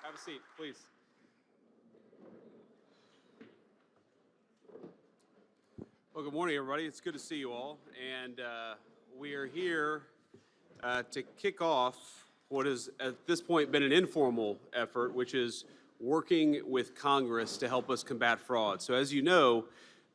Have a seat, please. Well, good morning, everybody. It's good to see you all. And we are here to kick off what has, at this point, been an informal effort, which is working with Congress to help us combat fraud. So as you know,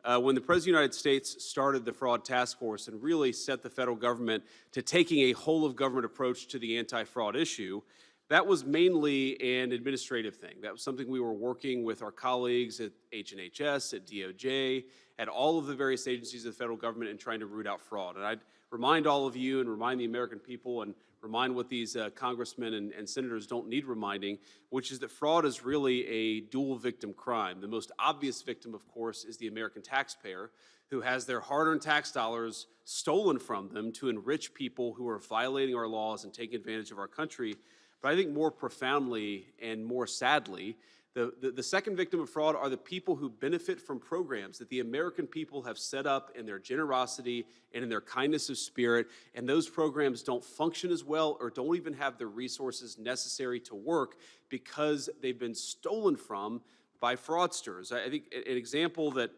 when the President of the United States started the Fraud Task Force and really set the federal government to taking a whole-of-government approach to the anti-fraud issue, that was mainly an administrative thing. That was something we were working with our colleagues at H&HS, at DOJ, at all of the various agencies of the federal government in trying to root out fraud. And I'd remind all of you and remind the American people and remind what these congressmen and senators don't need reminding, which is that fraud is really a dual victim crime. The most obvious victim, of course, is the American taxpayer, who has their hard-earned tax dollars stolen from them to enrich people who are violating our laws and taking advantage of our country. But I think more profoundly and more sadly, the second victim of fraud are the people who benefit from programs that the American people have set up in their generosity and in their kindness of spirit, and those programs don't function as well or don't even have the resources necessary to work because they've been stolen from by fraudsters. I think an example that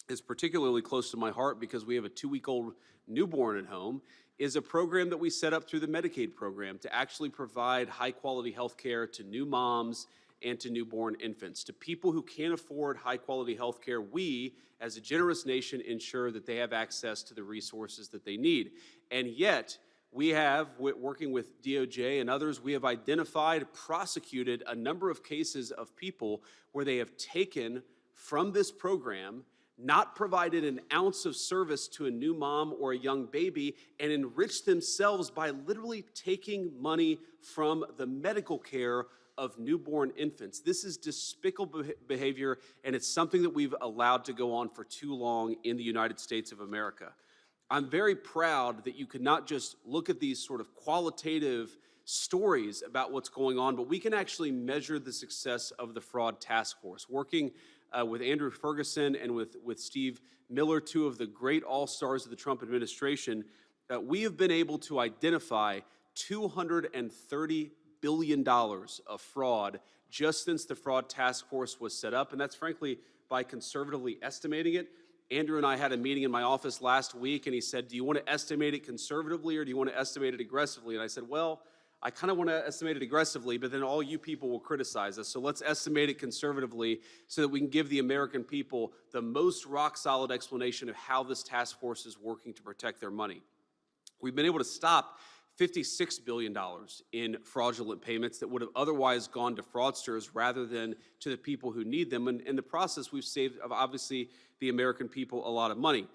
is particularly close to my heart because we have a 2-week-old newborn at home is a program that we set up through the Medicaid program to actually provide high-quality health care to new moms and to newborn infants. To people who can't afford high-quality health care, we, as a generous nation, ensure that they have access to the resources that they need. And yet, we have, working with DOJ and others, we have identified, prosecuted a number of cases of people where they have taken from this program, not provided an ounce of service to a new mom or a young baby, and enriched themselves by literally taking money from the medical care of newborn infants. This is despicable behavior, and it's something that we've allowed to go on for too long in the United States of America. I'm very proud that you could not just look at these sort of qualitative stories about what's going on, but we can actually measure the success of the Fraud Task Force. Working with Andrew Ferguson and with Steve Miller, two of the great all-stars of the Trump administration, we have been able to identify $230 billion of fraud just since the Fraud Task Force was set up, and that's frankly by conservatively estimating it. Andrew and I had a meeting in my office last week, and he said, do you want to estimate it conservatively or do you want to estimate it aggressively? And I said, well, I kind of want to estimate it aggressively, but then all you people will criticize us. So let's estimate it conservatively so that we can give the American people the most rock-solid explanation of how this task force is working to protect their money. We've been able to stop $56 billion in fraudulent payments that would have otherwise gone to fraudsters rather than to the people who need them. And in the process, we've saved, obviously, the American people a lot of money.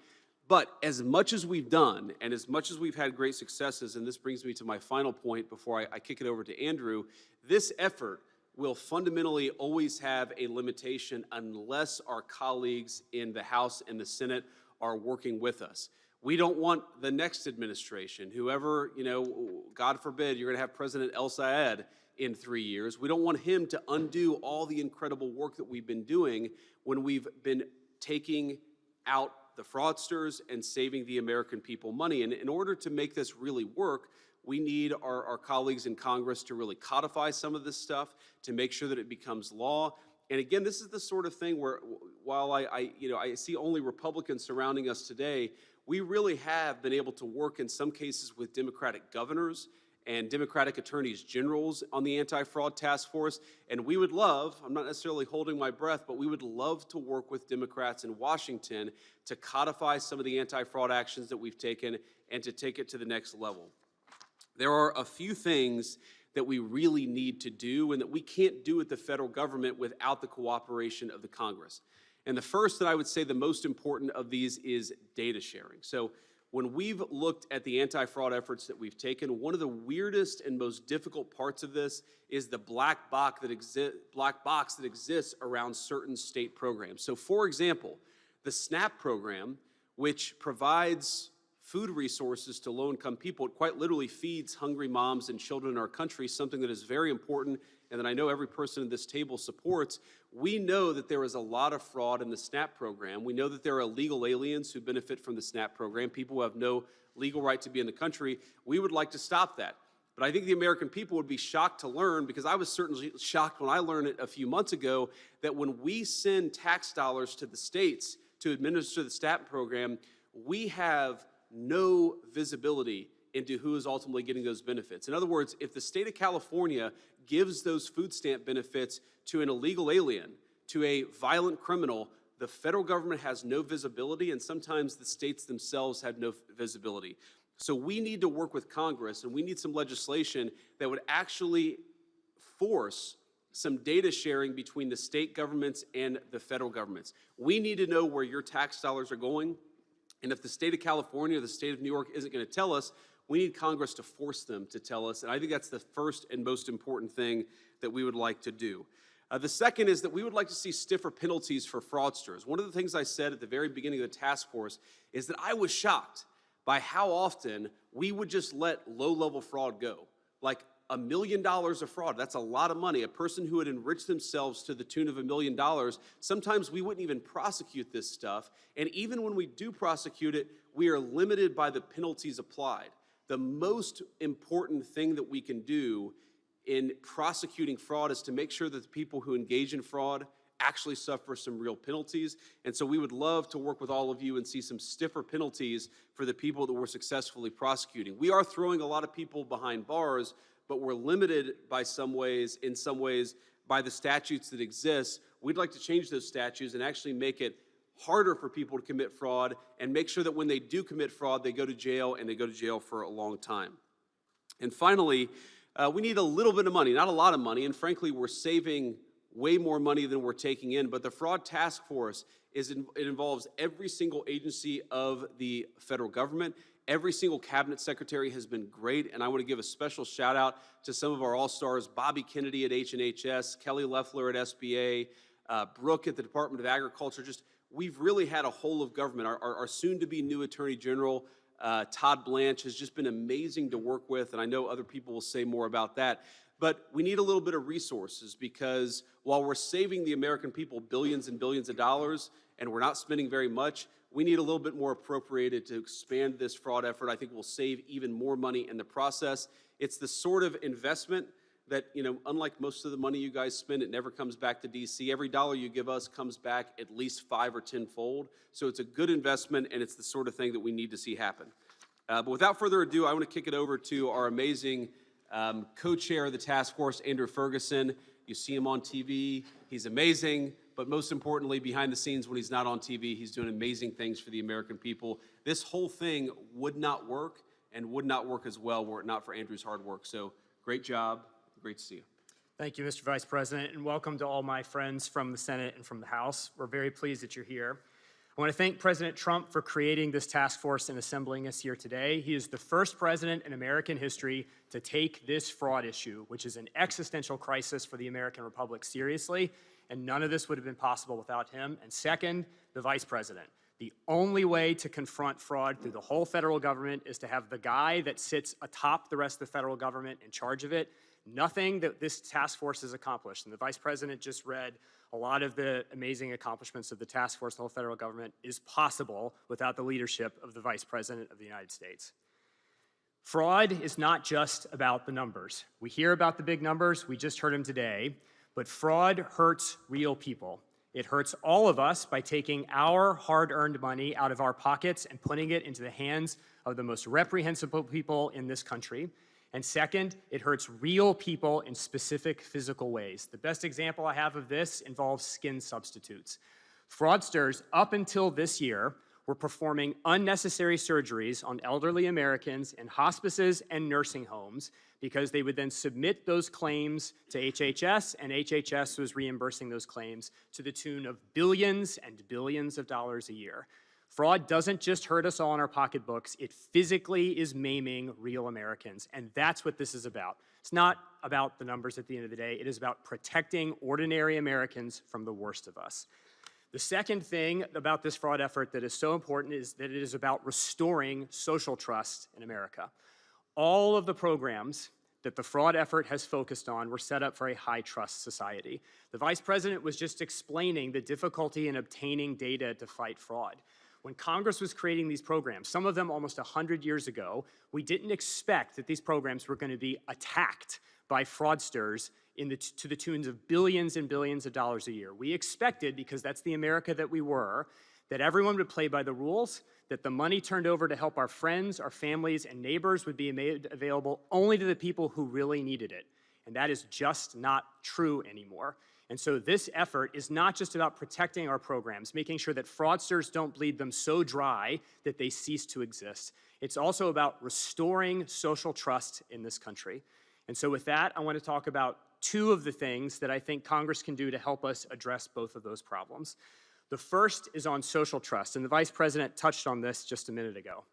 But as much as we've done and as much as we've had great successes, and this brings me to my final point before I kick it over to Andrew, this effort will fundamentally always have a limitation unless our colleagues in the House and the Senate are working with us. We don't want the next administration, whoever, God forbid, you're going to have President El Sayed in 3 years. We don't want him to undo all the incredible work that we've been doing when we've been taking out the fraudsters and saving the American people money. And in order to make this really work, we need our colleagues in Congress to really codify some of this stuff, to make sure that it becomes law. And again, this is the sort of thing where, while I see only Republicans surrounding us today, we really have been able to work in some cases with Democratic governors and Democratic attorneys generals on the anti-fraud task force. And we would love, I'm not necessarily holding my breath, but we would love to work with Democrats in Washington to codify some of the anti-fraud actions that we've taken and to take it to the next level. There are a few things that we really need to do and that we can't do at the federal government without the cooperation of the Congress. And the first that I would say the most important of these is data sharing. So when we've looked at the anti-fraud efforts that we've taken, one of the weirdest and most difficult parts of this is the black box that exists around certain state programs. So for example, the SNAP program, which provides food resources to low-income people, it quite literally feeds hungry moms and children in our country, something that is very important and that I know every person at this table supports. We know that there is a lot of fraud in the SNAP program. We know that there are illegal aliens who benefit from the SNAP program, people who have no legal right to be in the country. We would like to stop that. But I think the American people would be shocked to learn, because I was certainly shocked when I learned it a few months ago, that when we send tax dollars to the states to administer the STAT program, we have no visibility into who is ultimately getting those benefits. In other words, if the state of California gives those food stamp benefits to an illegal alien, to a violent criminal, the federal government has no visibility, and sometimes the states themselves have no visibility. So we need to work with Congress, and we need some legislation that would actually force some data sharing between the state governments and the federal governments. We need to know where your tax dollars are going, and if the state of California or the state of New York isn't going to tell us, we need Congress to force them to tell us, and I think that's the first and most important thing that we would like to do. The second is that we would like to see stiffer penalties for fraudsters. One of the things I said at the very beginning of the task force is that I was shocked by how often we would just let low-level fraud go. Like $1 million of fraud, that's a lot of money. A person who had enriched themselves to the tune of $1 million, sometimes we wouldn't even prosecute this stuff. And even when we do prosecute it, we are limited by the penalties applied. The most important thing that we can do in prosecuting fraud is to make sure that the people who engage in fraud actually suffer some real penalties. And so we would love to work with all of you and see some stiffer penalties for the people that we're successfully prosecuting. We are throwing a lot of people behind bars, but we're limited by in some ways, by the statutes that exist. We'd like to change those statutes and actually make it harder for people to commit fraud, and make sure that when they do commit fraud, they go to jail, and they go to jail for a long time. And finally, we need a little bit of money, not a lot of money, and frankly, we're saving way more money than we're taking in, but the Fraud Task Force, it involves every single agency of the federal government. Every single cabinet secretary has been great, and I want to give a special shout out to some of our all-stars, Bobby Kennedy at H&HS, Kelly Loeffler at SBA, Brooke at the Department of Agriculture. We've really had a whole of government. Our soon-to-be new Attorney General, Todd Blanche, has just been amazing to work with, and I know other people will say more about that. But we need a little bit of resources, because while we're saving the American people billions and billions of dollars, and we're not spending very much, we need a little bit more appropriated to expand this fraud effort. I think we'll save even more money in the process. It's the sort of investment that, unlike most of the money you guys spend, it never comes back to DC. Every dollar you give us comes back at least 5 or 10-fold. So it's a good investment, and it's the sort of thing that we need to see happen. But without further ado, I want to kick it over to our amazing co-chair of the task force, Andrew Ferguson. You see him on TV. He's amazing. But most importantly, behind the scenes, when he's not on TV, he's doing amazing things for the American people. This whole thing would not work, and would not work as well were it not for Andrew's hard work. So great job. Great to see you. Thank you, Mr. Vice President, and welcome to all my friends from the Senate and from the House. We're very pleased that you're here. I want to thank President Trump for creating this task force and assembling us here today. He is the first president in American history to take this fraud issue, which is an existential crisis for the American Republic, seriously, and none of this would have been possible without him. And second, the Vice President. The only way to confront fraud through the whole federal government is to have the guy that sits atop the rest of the federal government in charge of it. Nothing that this task force has accomplished, and the Vice President just read a lot of the amazing accomplishments of the task force, the whole federal government, is possible without the leadership of the Vice President of the United States. Fraud is not just about the numbers. We hear about the big numbers, we just heard them today, but fraud hurts real people. It hurts all of us by taking our hard-earned money out of our pockets and putting it into the hands of the most reprehensible people in this country. And second, it hurts real people in specific physical ways. The best example I have of this involves skin substitutes. Fraudsters, up until this year, were performing unnecessary surgeries on elderly Americans in hospices and nursing homes because they would then submit those claims to HHS, and HHS was reimbursing those claims to the tune of billions and billions of dollars a year. Fraud doesn't just hurt us all in our pocketbooks, it physically is maiming real Americans, and that's what this is about. It's not about the numbers at the end of the day, it is about protecting ordinary Americans from the worst of us. The second thing about this fraud effort that is so important is that it is about restoring social trust in America. All of the programs that the fraud effort has focused on were set up for a high-trust society. The Vice President was just explaining the difficulty in obtaining data to fight fraud. When Congress was creating these programs, some of them almost 100 years ago, we didn't expect that these programs were going to be attacked by fraudsters to the tunes of billions and billions of dollars a year. We expected, because that's the America that we were, that everyone would play by the rules, that the money turned over to help our friends, our families, and neighbors would be made available only to the people who really needed it. And that is just not true anymore. And so this effort is not just about protecting our programs, making sure that fraudsters don't bleed them so dry that they cease to exist. It's also about restoring social trust in this country. And so with that, I want to talk about two of the things that I think Congress can do to help us address both of those problems. The first is on social trust, and the Vice President touched on this just a minute ago.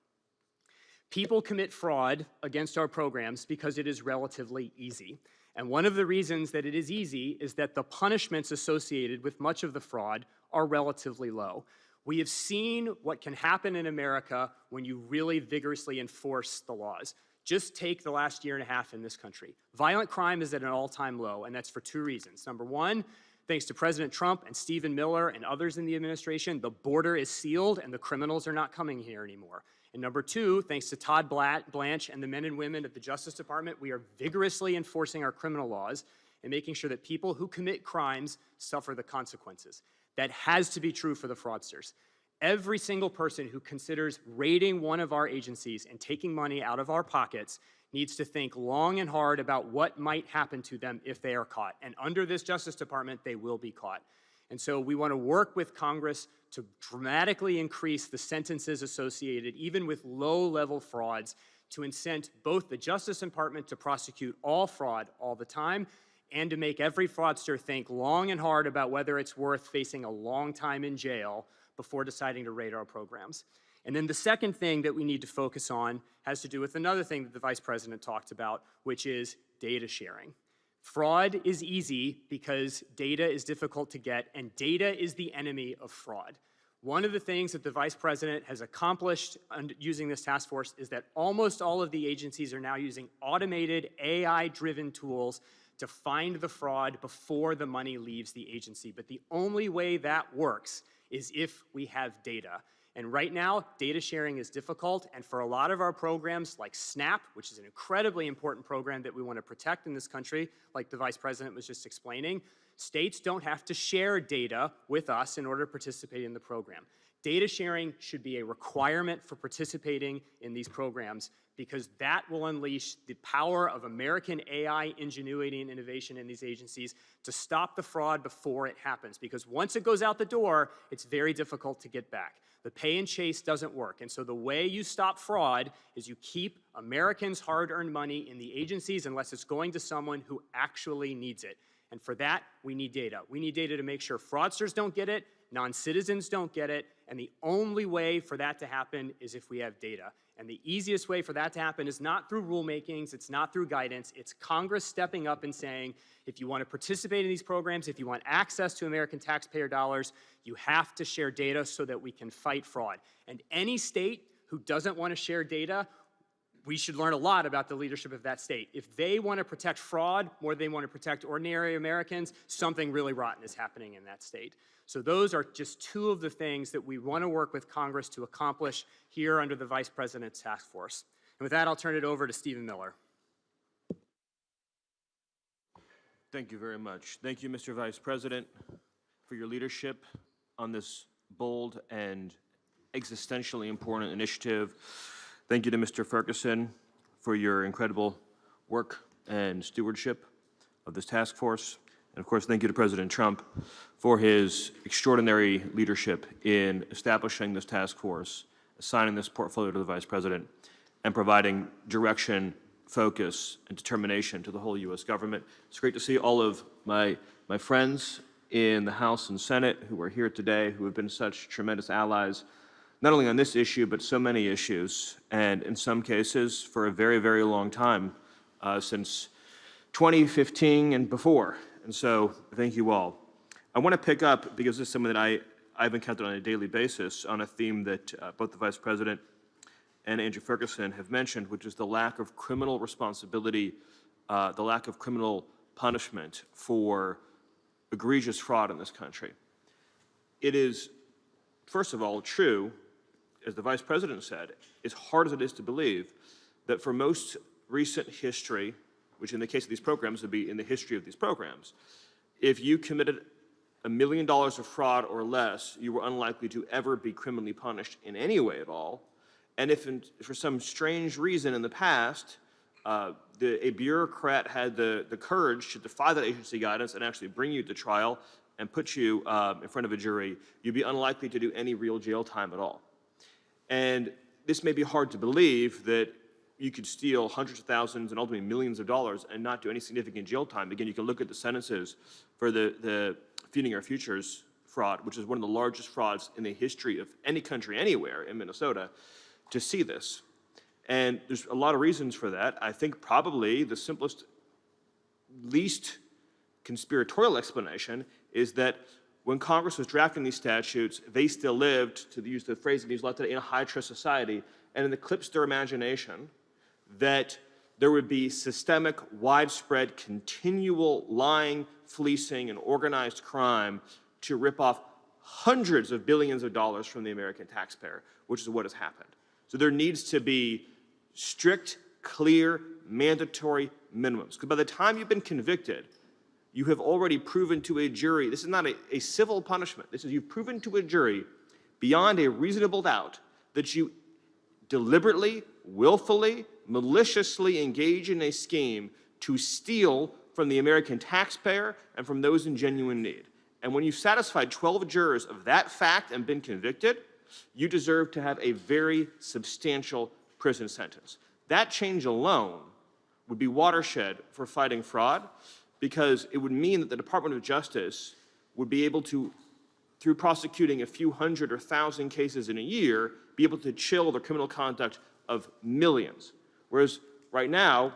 People commit fraud against our programs because it is relatively easy. And one of the reasons that it is easy is that the punishments associated with much of the fraud are relatively low. We have seen what can happen in America when you really vigorously enforce the laws. Just take the last year and a half in this country. Violent crime is at an all-time low, and that's for two reasons. Number one, thanks to President Trump and Stephen Miller and others in the administration, the border is sealed and the criminals are not coming here anymore. And number two, thanks to Todd Blanche and the men and women at the Justice Department, we are vigorously enforcing our criminal laws and making sure that people who commit crimes suffer the consequences. That has to be true for the fraudsters. Every single person who considers raiding one of our agencies and taking money out of our pockets needs to think long and hard about what might happen to them if they are caught. And under this Justice Department, they will be caught. And so we want to work with Congress to dramatically increase the sentences associated, even with low-level frauds, to incent both the Justice Department to prosecute all fraud all the time and to make every fraudster think long and hard about whether it's worth facing a long time in jail before deciding to raid our programs. And then the second thing that we need to focus on has to do with another thing that the Vice President talked about, which is data sharing. Fraud is easy because data is difficult to get, and data is the enemy of fraud. One of the things that the Vice President has accomplished using this task force is that almost all of the agencies are now using automated AI-driven tools to find the fraud before the money leaves the agency. But the only way that works is if we have data. And right now, data sharing is difficult, and for a lot of our programs like SNAP, which is an incredibly important program that we want to protect in this country, like the Vice President was just explaining, states don't have to share data with us in order to participate in the program. Data sharing should be a requirement for participating in these programs because that will unleash the power of American AI ingenuity and innovation in these agencies to stop the fraud before it happens. Because once it goes out the door, it's very difficult to get back. The pay and chase doesn't work. And so the way you stop fraud is you keep Americans' hard-earned money in the agencies unless it's going to someone who actually needs it. And for that, we need data. We need data to make sure fraudsters don't get it, non-citizens don't get it, and the only way for that to happen is if we have data. And the easiest way for that to happen is not through rulemakings, it's not through guidance, it's Congress stepping up and saying, if you want to participate in these programs, if you want access to American taxpayer dollars, you have to share data so that we can fight fraud. And any state who doesn't want to share data, we should learn a lot about the leadership of that state. If they want to protect fraud more than they want to protect ordinary Americans, something really rotten is happening in that state. So those are just two of the things that we want to work with Congress to accomplish here under the Vice President's task force. And with that, I'll turn it over to Stephen Miller. Thank you very much. Thank you, Mr. Vice President, for your leadership on this bold and existentially important initiative. Thank you to Mr. Ferguson for your incredible work and stewardship of this task force. And of course, thank you to President Trump for his extraordinary leadership in establishing this task force, assigning this portfolio to the Vice President, and providing direction, focus, and determination to the whole U.S. government. It's great to see all of my friends in the House and Senate who are here today, who have been such tremendous allies, not only on this issue, but so many issues, and in some cases for a very, very long time, since 2015 and before. And so, thank you all. I want to pick up, because this is something that I've encountered on a daily basis, on a theme that both the Vice President and Andrew Ferguson have mentioned, which is the lack of criminal responsibility, the lack of criminal punishment for egregious fraud in this country. It is, first of all, true as the Vice President said, as hard as it is to believe, that for most recent history, which in the case of these programs would be in the history of these programs, if you committed $1 million of fraud or less, you were unlikely to ever be criminally punished in any way at all. And if for some strange reason in the past, a bureaucrat had the courage to defy that agency guidance and actually bring you to trial and put you in front of a jury, you'd be unlikely to do any real jail time at all. And this may be hard to believe, that you could steal hundreds of thousands and ultimately millions of dollars and not do any significant jail time. Again, you can look at the sentences for the Feeding Our Futures fraud, which is one of the largest frauds in the history of any country anywhere in Minnesota, to see this. And there's a lot of reasons for that. I think probably the simplest, least conspiratorial explanation is that when Congress was drafting these statutes, they still lived, to use the phrase that used a lot today, in a high-trust society, and it eclipsed their imagination that there would be systemic, widespread, continual lying, fleecing, and organized crime to rip off hundreds of billions of dollars from the American taxpayer, which is what has happened. So there needs to be strict, clear, mandatory minimums. Because by the time you've been convicted, you have already proven to a jury, this is not a civil punishment, this is you've proven to a jury beyond a reasonable doubt that you deliberately, willfully, maliciously engage in a scheme to steal from the American taxpayer and from those in genuine need. And when you've satisfied 12 jurors of that fact and been convicted, you deserve to have a very substantial prison sentence. That change alone would be watershed for fighting fraud, because it would mean that the Department of Justice would be able to, through prosecuting a few hundred or thousand cases in a year, be able to chill the criminal conduct of millions. Whereas right now,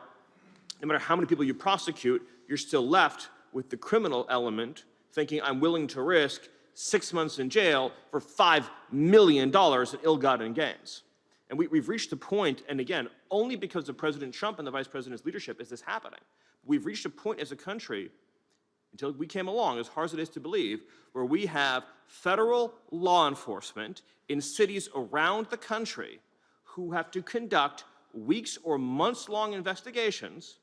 no matter how many people you prosecute, you're still left with the criminal element thinking, I'm willing to risk 6 months in jail for $5 million in ill-gotten gains. And we've reached a point, and again, only because of President Trump and the Vice President's leadership is this happening. We've reached a point as a country, until we came along, as hard as it is to believe, where we have federal law enforcement in cities around the country who have to conduct weeks or months-long investigations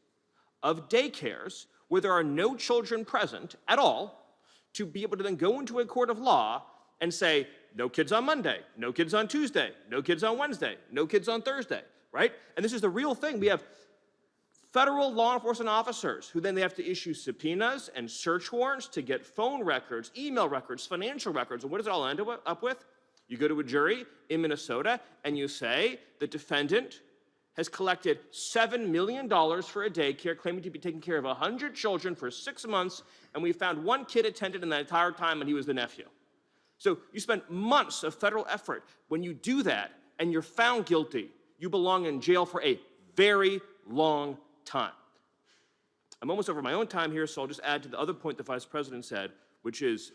of daycares where there are no children present at all, to be able to then go into a court of law and say, no kids on Monday, no kids on Tuesday, no kids on Wednesday, no kids on Thursday, right? And this is the real thing. We have federal law enforcement officers who then they have to issue subpoenas and search warrants to get phone records, email records, financial records. And what does it all end up with? You go to a jury in Minnesota and you say the defendant has collected $7 million for a daycare, claiming to be taking care of 100 children for 6 months, and we found one kid attended in that entire time, and he was the nephew. So you spent months of federal effort. When you do that and you're found guilty, you belong in jail for a very long time. I'm almost over my own time here, so I'll just add to the other point the Vice President said, which is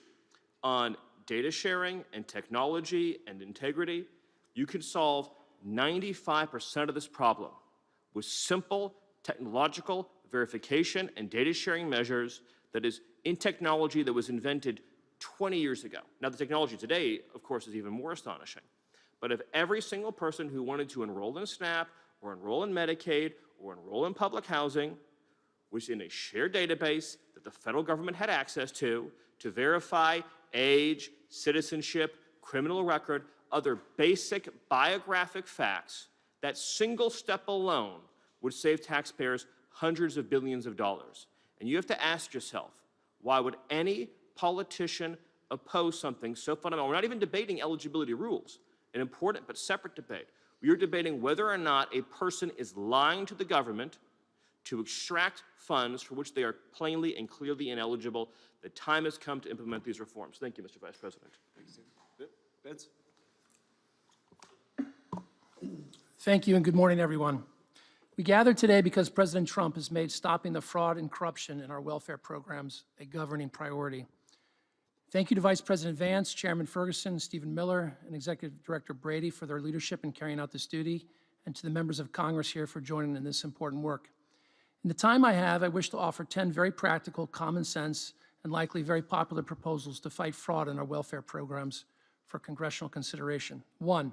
on data sharing and technology and integrity, you can solve 95% of this problem with simple technological verification and data sharing measures that is in technology that was invented 20 years ago. Now, the technology today, of course, is even more astonishing. But if every single person who wanted to enroll in SNAP or enroll in Medicaid or enroll in public housing was in a shared database that the federal government had access to verify age, citizenship, criminal record, other basic biographic facts, that single step alone would save taxpayers hundreds of billions of dollars. And you have to ask yourself, why would any politician oppose something so fundamental? We're not even debating eligibility rules, an important but separate debate. We are debating whether or not a person is lying to the government to extract funds for which they are plainly and clearly ineligible. The time has come to implement these reforms. Thank you, Mr. Vice President. Vince? Thank you, and good morning, everyone. We gather today because President Trump has made stopping the fraud and corruption in our welfare programs a governing priority. Thank you to Vice President Vance, Chairman Ferguson, Stephen Miller, and Executive Director Brady for their leadership in carrying out this duty, and to the members of Congress here for joining in this important work. In the time I have, I wish to offer 10 very practical, common sense, and likely very popular proposals to fight fraud in our welfare programs for congressional consideration. 1,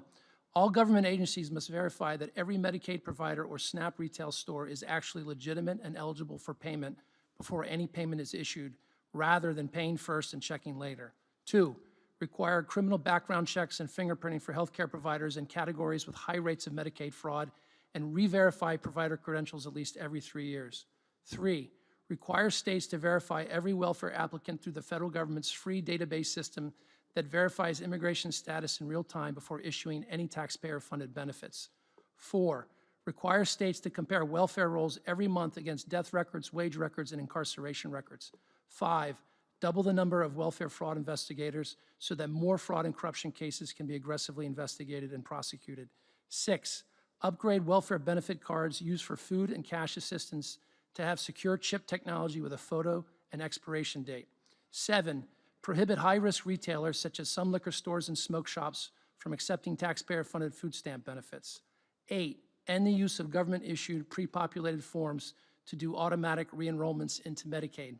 All government agencies must verify that every Medicaid provider or SNAP retail store is actually legitimate and eligible for payment before any payment is issued, rather than paying first and checking later. 2, require criminal background checks and fingerprinting for healthcare providers in categories with high rates of Medicaid fraud, and re-verify provider credentials at least every 3 years. 3, require states to verify every welfare applicant through the federal government's free database system that verifies immigration status in real time before issuing any taxpayer-funded benefits. 4, require states to compare welfare rolls every month against death records, wage records, and incarceration records. 5, double the number of welfare fraud investigators so that more fraud and corruption cases can be aggressively investigated and prosecuted. 6, upgrade welfare benefit cards used for food and cash assistance to have secure chip technology with a photo and expiration date. 7, prohibit high-risk retailers, such as some liquor stores and smoke shops, from accepting taxpayer-funded food stamp benefits. 8, end the use of government-issued pre-populated forms to do automatic re-enrollments into Medicaid.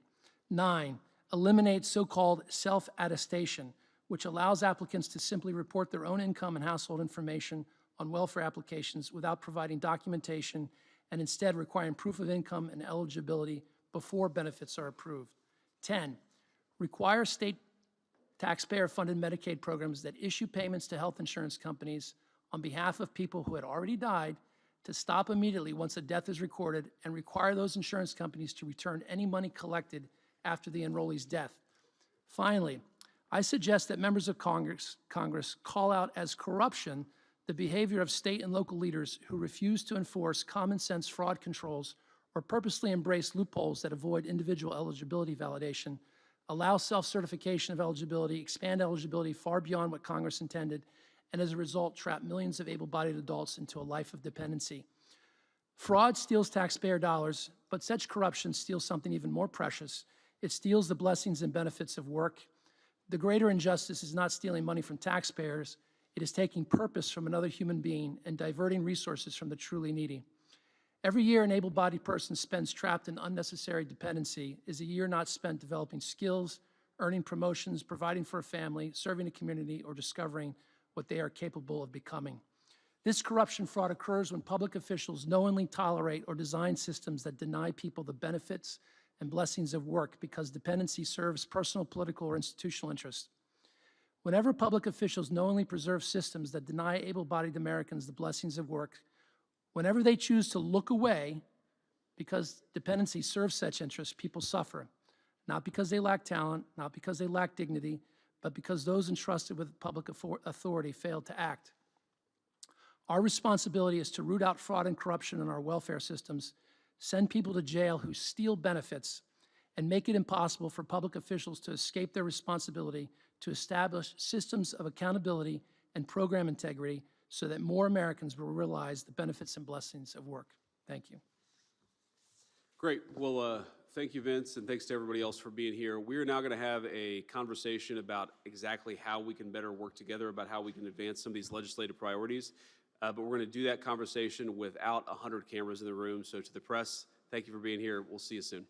9, eliminate so-called self-attestation, which allows applicants to simply report their own income and household information on welfare applications without providing documentation, and instead requiring proof of income and eligibility before benefits are approved. 10, require state taxpayer-funded Medicaid programs that issue payments to health insurance companies on behalf of people who had already died to stop immediately once a death is recorded, and require those insurance companies to return any money collected after the enrollee's death. Finally, I suggest that members of Congress call out as corruption the behavior of state and local leaders who refuse to enforce common sense fraud controls or purposely embrace loopholes that avoid individual eligibility validation, allow self-certification of eligibility, expand eligibility far beyond what Congress intended, and as a result, trap millions of able-bodied adults into a life of dependency. Fraud steals taxpayer dollars, but such corruption steals something even more precious. It steals the blessings and benefits of work. The greater injustice is not stealing money from taxpayers. It is taking purpose from another human being and diverting resources from the truly needy. Every year an able-bodied person spends trapped in unnecessary dependency is a year not spent developing skills, earning promotions, providing for a family, serving a community, or discovering what they are capable of becoming. This corruption fraud occurs when public officials knowingly tolerate or design systems that deny people the benefits and blessings of work because dependency serves personal, political, or institutional interests. Whenever public officials knowingly preserve systems that deny able-bodied Americans the blessings of work, whenever they choose to look away because dependency serves such interests, people suffer, not because they lack talent, not because they lack dignity, but because those entrusted with public authority failed to act. Our responsibility is to root out fraud and corruption in our welfare systems, send people to jail who steal benefits, and make it impossible for public officials to escape their responsibility to establish systems of accountability and program integrity so that more Americans will realize the benefits and blessings of work. Thank you. Great. Well, thank you, Vince, and thanks to everybody else for being here. We are now going to have a conversation about exactly how we can better work together, about how we can advance some of these legislative priorities. But we're going to do that conversation without 100 cameras in the room. So to the press, thank you for being here. We'll see you soon.